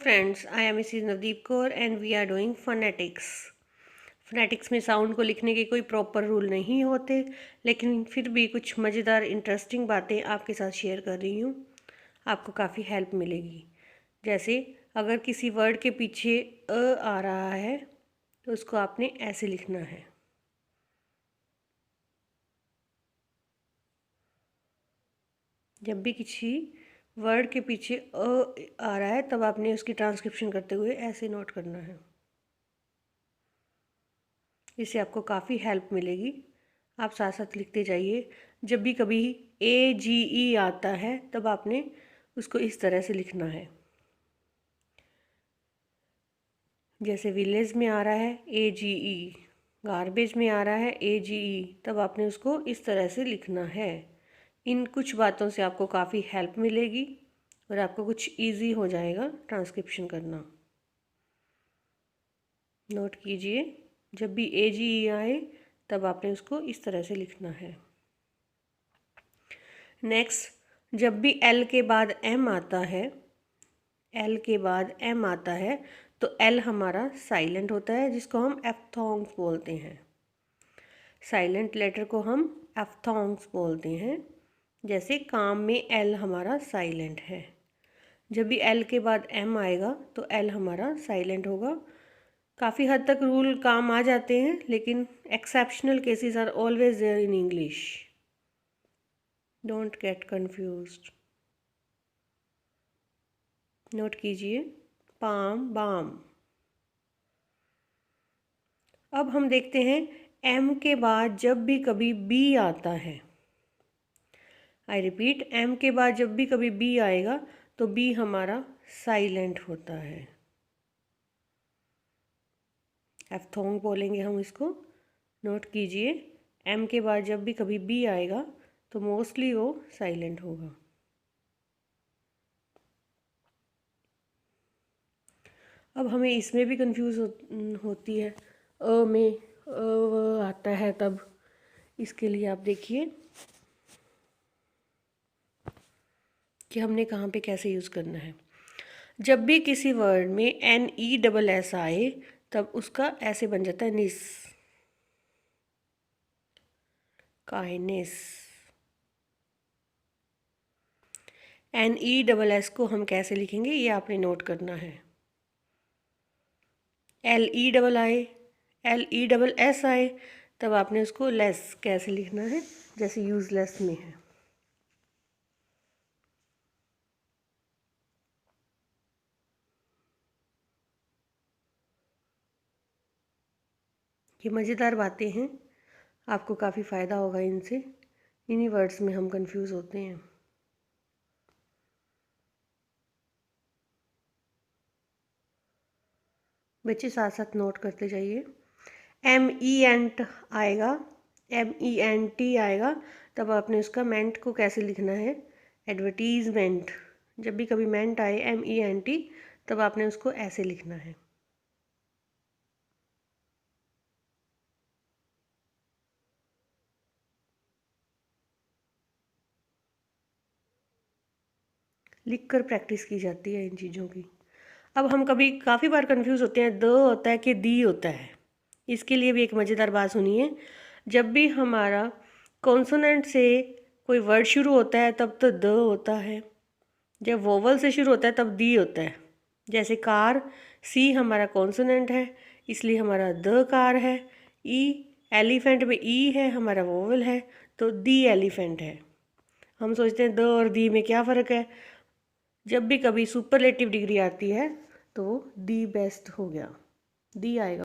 Friends, I am Mrs. Navdeep Kaur and we are doing phonetics. phonetics में sound को लिखने के कोई प्रॉपर रूल नहीं होते, लेकिन फिर भी कुछ मज़ेदार इंटरेस्टिंग बातें आपके साथ शेयर कर रही हूँ। आपको काफ़ी हेल्प मिलेगी। जैसे अगर किसी वर्ड के पीछे अ आ रहा है तो उसको आपने ऐसे लिखना है। जब भी किसी वर्ड के पीछे अ आ रहा है तब आपने उसकी ट्रांसक्रिप्शन करते हुए ऐसे नोट करना है। इससे आपको काफ़ी हेल्प मिलेगी। आप साथ साथ लिखते जाइए। जब भी कभी AGE आता है तब आपने उसको इस तरह से लिखना है। जैसे विलेज में आ रहा है AGE, गार्बेज में आ रहा है AGE, तब आपने उसको इस तरह से लिखना है। इन कुछ बातों से आपको काफ़ी हेल्प मिलेगी और आपको कुछ इजी हो जाएगा ट्रांसक्रिप्शन करना। नोट कीजिए, जब भी AGE आए तब आपने उसको इस तरह से लिखना है। नेक्स्ट, जब भी L के बाद M आता है, L के बाद M आता है तो L हमारा साइलेंट होता है, जिसको हम एफ्थोंग्स बोलते हैं। साइलेंट लेटर को हम एफ्थोंग्स बोलते हैं। जैसे काम में L हमारा साइलेंट है। जब भी L के बाद M आएगा तो L हमारा साइलेंट होगा। काफ़ी हद तक रूल काम आ जाते हैं, लेकिन exceptional cases are always there in English. Don't get confused. Note कीजिए, पाम बाम। अब हम देखते हैं M के बाद जब भी कभी B आता है। आई रिपीट, M के बाद जब भी कभी B आएगा तो B हमारा साइलेंट होता है। एफ्थोंग बोलेंगे हम इसको। नोट कीजिए, M के बाद जब भी कभी B आएगा तो मोस्टली वो साइलेंट होगा। अब हमें इसमें भी कंफ्यूज होती है। में आता है तब। इसके लिए आप देखिए कि हमने कहाँ पे कैसे यूज़ करना है। जब भी किसी वर्ड में NESS आए तब उसका ऐसे बन जाता है निस, काइनेस। NESS को हम कैसे लिखेंगे ये आपने नोट करना है। LESS आए तब आपने उसको लेस कैसे लिखना है, जैसे यूजलेस में है। ये मज़ेदार बातें हैं, आपको काफ़ी फ़ायदा होगा इनसे। इन्हीं वर्ड्स में हम कंफ्यूज होते हैं। बच्चे साथ साथ नोट करते जाइए। MENT आएगा, MENT आएगा तब आपने उसका मेंट को कैसे लिखना है, एडवर्टीजमेंट। जब भी कभी मेंट आए MENT तब आपने उसको ऐसे लिखना है। लिख कर प्रैक्टिस की जाती है इन चीज़ों की। अब हम कभी काफ़ी बार कंफ्यूज होते हैं, द होता है कि दी होता है। इसके लिए भी एक मज़ेदार बात सुनिए। जब भी हमारा कॉन्सोनेंट से कोई वर्ड शुरू होता है तब तो द होता है। जब वोवल से शुरू होता है तब दी होता है। जैसे कार, सी हमारा कॉन्सोनेंट है इसलिए हमारा द कार है। ई एलिफेंट में ई है, हमारा वोवल है तो दी एलिफेंट है। हम सोचते हैं द और दी में क्या फ़र्क है। जब भी कभी सुपरलेटिव डिग्री आती है तो दी बेस्ट हो गया, दी आएगा।